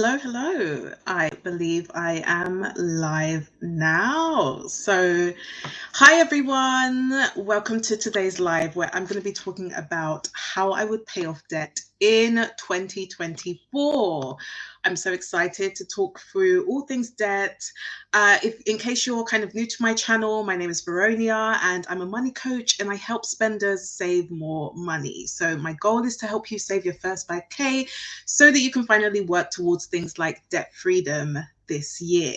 Hello, hello. I believe I am live now. Hi everyone. Welcome to today's live where I'm going to be talking about how I would pay off debt in 2024. I'm so excited to talk through all things debt. If in case you're kind of new to my channel, my name is Veronia and I'm a money coach and I help spenders save more money. So my goal is to help you save your first 5K so that you can finally work towards things like debt freedom this year.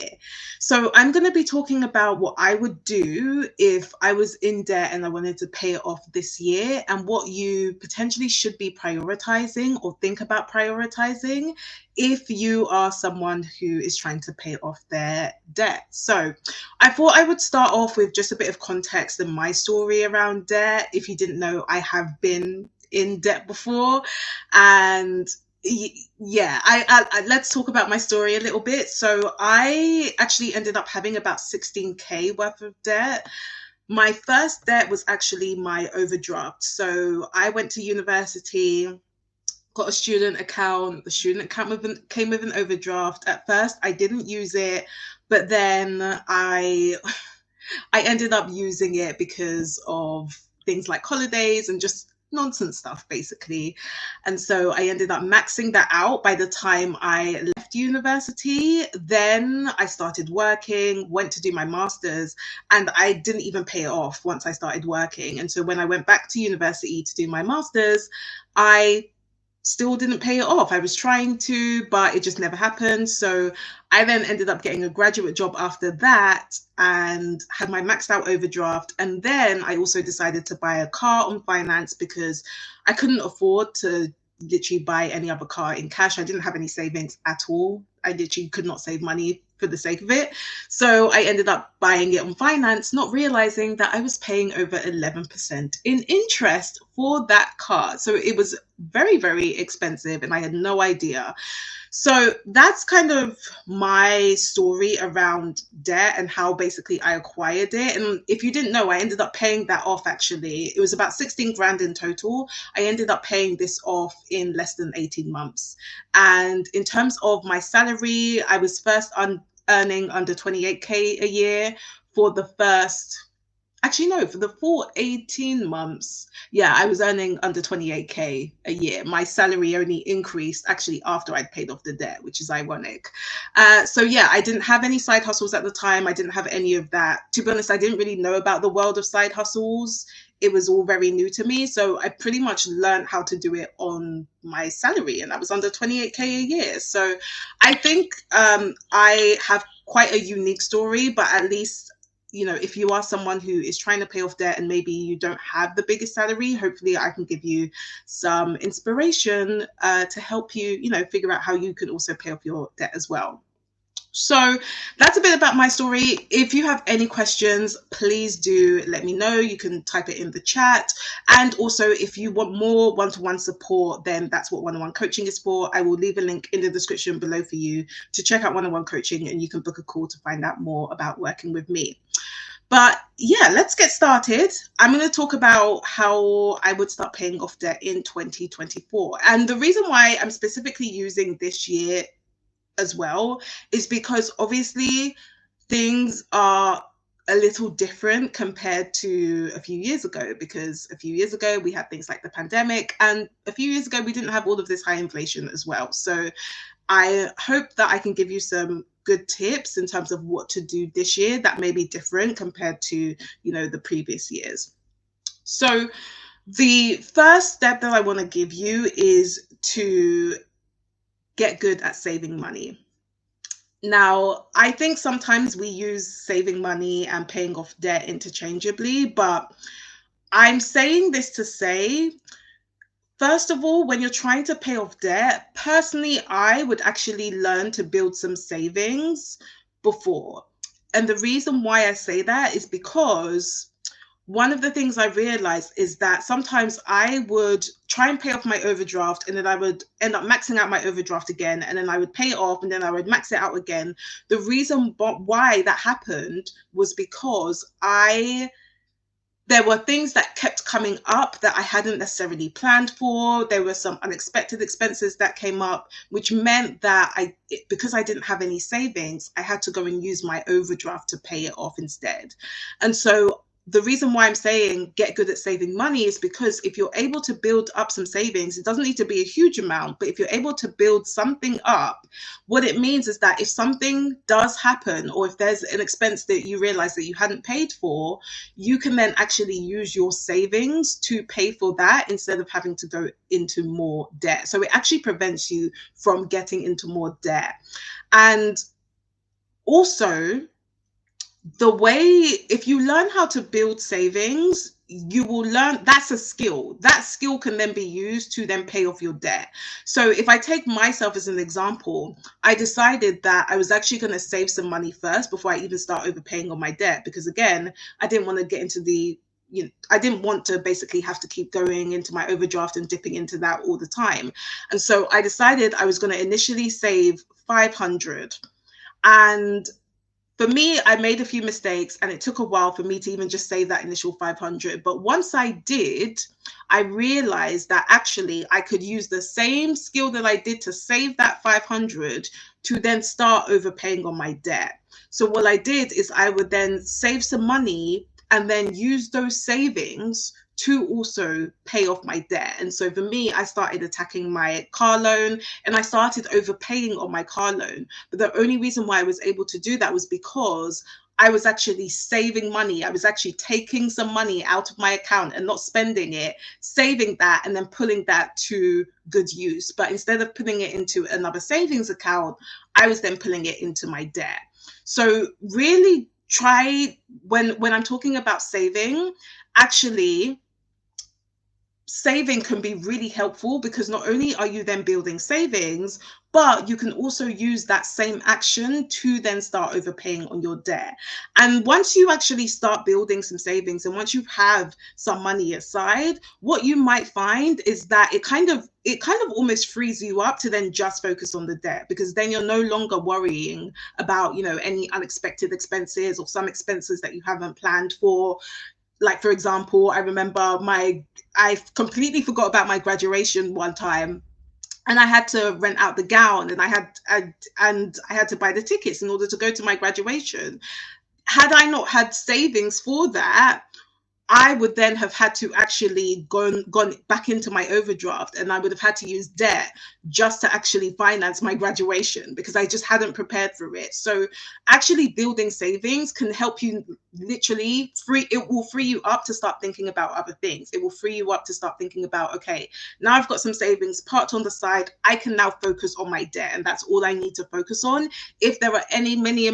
So I'm going to be talking about what I would do if I was in debt and I wanted to pay it off this year, and what you potentially should be prioritizing or think about prioritizing if you are someone who is trying to pay off their debt. So I thought I would start off with just a bit of context and my story around debt. If you didn't know, I have been in debt before, and let's talk about my story a little bit. So I actually ended up having about 16K worth of debt. My first debt was actually my overdraft. So I went to university, got a student account. The student account came with an overdraft. At first, I didn't use it, but then I ended up using it because of things like holidays and just nonsense stuff, basically. And so I ended up maxing that out by the time I left university. Then I started working, went to do my master's, and I didn't even pay it off once I started working. And so when I went back to university to do my master's, I still didn't pay it off. I was trying to, but it just never happened. So I then ended up getting a graduate job after that and had my maxed out overdraft. And then I also decided to buy a car on finance because I couldn't afford to literally buy any other car in cash. I didn't have any savings at all. I literally could not save money for the sake of it. So I ended up buying it on finance, not realizing that I was paying over 11% in interest for that car. So it was very, very expensive and I had no idea. So that's kind of my story around debt and how basically I acquired it. And if you didn't know, I ended up paying that off actually. It was about 16 grand in total. I ended up paying this off in less than 18 months. And in terms of my salary, I was first earning under 28K a year for the first, actually no, for the full 18 months. Yeah, I was earning under 28K a year. My salary only increased actually after I'd paid off the debt, which is ironic. So yeah, I didn't have any side hustles at the time. I didn't have any of that. To be honest, I didn't really know about the world of side hustles. It was all very new to me. So I pretty much learned how to do it on my salary, and I was under 28K a year. So I think I have quite a unique story, but at least, you know, if you are someone who is trying to pay off debt and maybe you don't have the biggest salary, hopefully I can give you some inspiration to help you, you know, figure out how you can also pay off your debt as well. So that's a bit about my story. If you have any questions, please do let me know. You can type it in the chat. And also, if you want more one-to-one support, then that's what one-on-one coaching is for. I will leave a link in the description below for you to check out one-on-one coaching, and you can book a call to find out more about working with me. But yeah, let's get started. I'm going to talk about how I would start paying off debt in 2024. And the reason why I'm specifically using this year as well is because obviously things are a little different compared to a few years ago, because a few years ago we had things like the pandemic, and a few years ago we didn't have all of this high inflation as well. So I hope that I can give you some good tips in terms of what to do this year that may be different compared to, you know, the previous years. So the first step that I want to give you is to get good at saving money. Now, I think sometimes we use saving money and paying off debt interchangeably, but I'm saying this to say, first of all, when you're trying to pay off debt, personally, I would actually learn to build some savings before. And the reason why I say that is because one of the things I realized is that sometimes I would try and pay off my overdraft, and then I would end up maxing out my overdraft again, and then I would pay it off, and then I would max it out again. The reason why that happened was because there were things that kept coming up that I hadn't necessarily planned for. There were some unexpected expenses that came up, which meant that because I didn't have any savings, I had to go and use my overdraft to pay it off instead. And so the reason why I'm saying get good at saving money is because if you're able to build up some savings, it doesn't need to be a huge amount, but if you're able to build something up, what it means is that if something does happen, or if there's an expense that you realize that you hadn't paid for, you can then actually use your savings to pay for that instead of having to go into more debt. So it actually prevents you from getting into more debt. And also, the way, if you learn how to build savings, you will learn, that's a skill. That skill can then be used to then pay off your debt. So if I take myself as an example, I decided that I was actually going to save some money first before I even start overpaying on my debt, because again, I didn't want to get into I didn't want to basically have to keep going into my overdraft and dipping into that all the time. And so I decided I was going to initially save 500. And for me, I made a few mistakes and it took a while for me to even just save that initial 500. But once I did, I realized that actually I could use the same skill that I did to save that 500 to then start overpaying on my debt. So what I did is I would then save some money and then use those savings to also pay off my debt. And so for me, I started attacking my car loan and I started overpaying on my car loan. But the only reason why I was able to do that was because I was actually saving money. I was actually taking some money out of my account and not spending it, saving that and then pulling that to good use. But instead of putting it into another savings account, I was then pulling it into my debt. So really try, when I'm talking about saving, actually, saving can be really helpful because not only are you then building savings, but you can also use that same action to then start overpaying on your debt. And once you actually start building some savings and once you have some money aside, what you might find is that it kind of almost frees you up to then just focus on the debt, because then you're no longer worrying about, any unexpected expenses or some expenses that you haven't planned for. Like, for example, I remember I completely forgot about my graduation one time, and I had to rent out the gown, and I had to buy the tickets in order to go to my graduation. Had I not had savings for that, I would then have had to actually gone back into my overdraft, and I would have had to use debt just to actually finance my graduation because I just hadn't prepared for it. So actually building savings can help you literally it will free you up to start thinking about other things. It will free you up to start thinking about, okay, now I've got some savings parked on the side. I can now focus on my debt, and that's all I need to focus on. If there are many